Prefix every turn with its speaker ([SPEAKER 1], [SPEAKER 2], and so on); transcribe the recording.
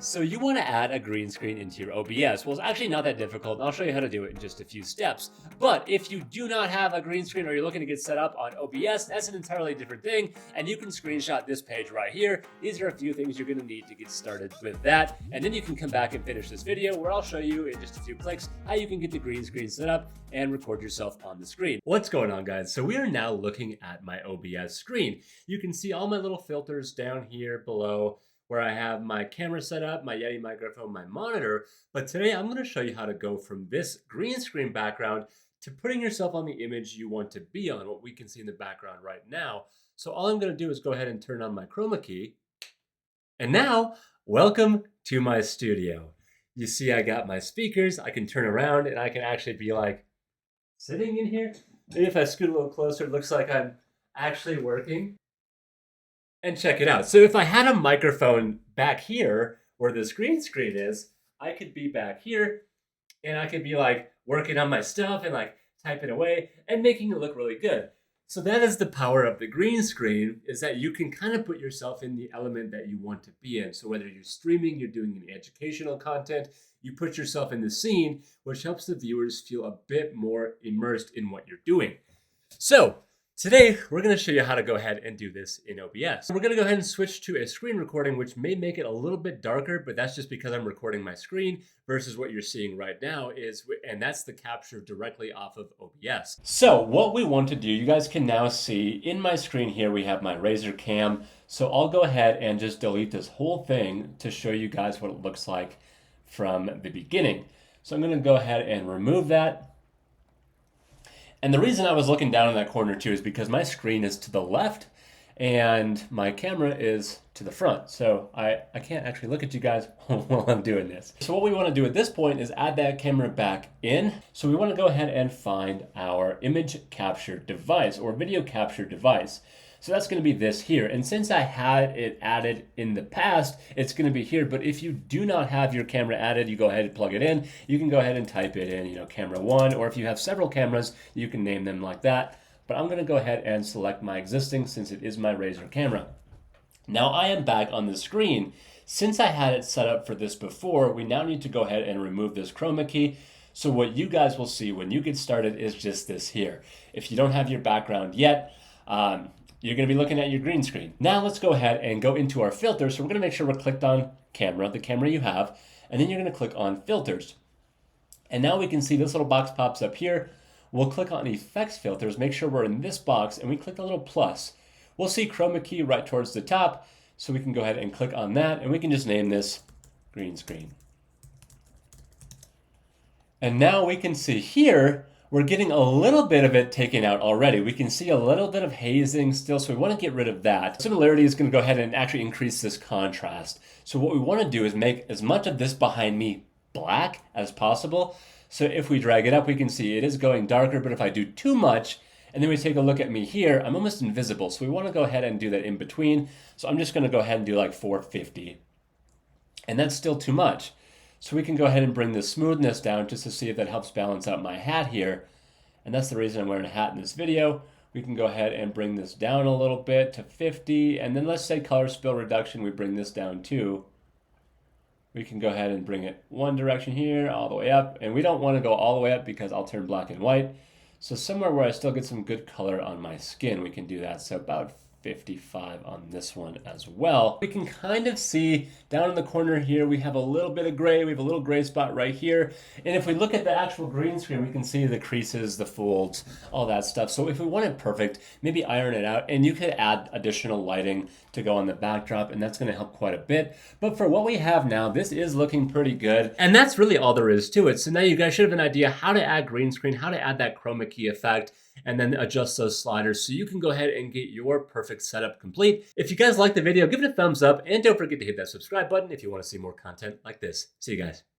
[SPEAKER 1] So you want to add a green screen into your OBS. Well, it's actually not that difficult. I'll show you how to do it in just a few steps. But if you do not have a green screen or you're looking to get set up on OBS, that's an entirely different thing. And you can screenshot this page right here. These are a few things you're going to need to get started with that. And then you can come back and finish this video where I'll show you in just a few clicks how you can get the green screen set up and record yourself on the screen. What's going on, guys? So we are now looking at my OBS screen. You can see all my little filters down here below, where I have my camera set up, my Yeti microphone, my monitor. But today I'm going to show you how to go from this green screen background to putting yourself on the image you want to be on, what we can see in the background right now. So all I'm going to do is go ahead and turn on my chroma key. And now, welcome to my studio. You see I got my speakers. I can turn around and I can actually be like sitting in here. Maybe if I scoot a little closer, it looks like I'm actually working. And check it out. So if I had a microphone back here where this green screen is, I could be back here and I could be like working on my stuff and like typing away and making it look really good. So that is the power of the green screen, is that you can kind of put yourself in the element that you want to be in. So whether you're streaming, you're doing any educational content, you put yourself in the scene, which helps the viewers feel a bit more immersed in what you're doing. So today, we're going to show you how to go ahead and do this in OBS. We're going to go ahead and switch to a screen recording, which may make it a little bit darker, but that's just because I'm recording my screen versus what you're seeing right now and that's the capture directly off of OBS. So what we want to do, you guys can now see in my screen here, we have my Razer cam. So I'll go ahead and just delete this whole thing to show you guys what it looks like from the beginning. So I'm going to go ahead and remove that. And the reason I was looking down in that corner too is because my screen is to the left and my camera is to the front. So I can't actually look at you guys while I'm doing this. So what we want to do at this point is add that camera back in. So we want to go ahead and find our image capture device or video capture device. So that's going to be this here. And since I had it added in the past, it's going to be here. But if you do not have your camera added, you go ahead and plug it in. You can go ahead and type it in, camera one, or if you have several cameras, you can name them like that. But I'm going to go ahead and select my existing since it is my Razer camera. Now I am back on the screen. Since I had it set up for this before, we now need to go ahead and remove this chroma key. So what you guys will see when you get started is just this here. If you don't have your background yet, you're going to be looking at your green screen. Now let's go ahead and go into our filters. So we're going to make sure we're clicked on camera, the camera you have, and then you're going to click on filters. And now we can see this little box pops up here. We'll click on effects filters, make sure we're in this box, and we click the little plus. We'll see chroma key right towards the top, so we can go ahead and click on that, and we can just name this green screen. And now we can see here, we're getting a little bit of it taken out already. We can see a little bit of hazing still, so we want to get rid of that. Similarity is going to go ahead and actually increase this contrast. So what we want to do is make as much of this behind me black as possible. So if we drag it up, we can see it is going darker, but if I do too much, and then we take a look at me here, I'm almost invisible. So we want to go ahead and do that in between. So I'm just going to go ahead and do like 450. And that's still too much. So we can go ahead and bring the smoothness down just to see if that helps balance out my hat here. And that's the reason I'm wearing a hat in this video. We can go ahead and bring this down a little bit to 50. And then let's say color spill reduction, we bring this down too. We can go ahead and bring it one direction here, all the way up. And we don't want to go all the way up because I'll turn black and white. So somewhere where I still get some good color on my skin, we can do that. So about 55 on this one as well. We can kind of see down in the corner here, we have a little bit of gray. We have a little gray spot right here. And if we look at the actual green screen, we can see the creases, the folds, all that stuff. So if we want it perfect, maybe iron it out, and you could add additional lighting to go on the backdrop, and that's going to help quite a bit. But for what we have now, this is looking pretty good. And that's really all there is to it. So now you guys should have an idea how to add green screen, how to add that chroma key effect, and then adjust those sliders so you can go ahead and get your perfect setup complete. If you guys like the video, give it a thumbs up, and don't forget to hit that subscribe button if you want to see more content like this. See you guys.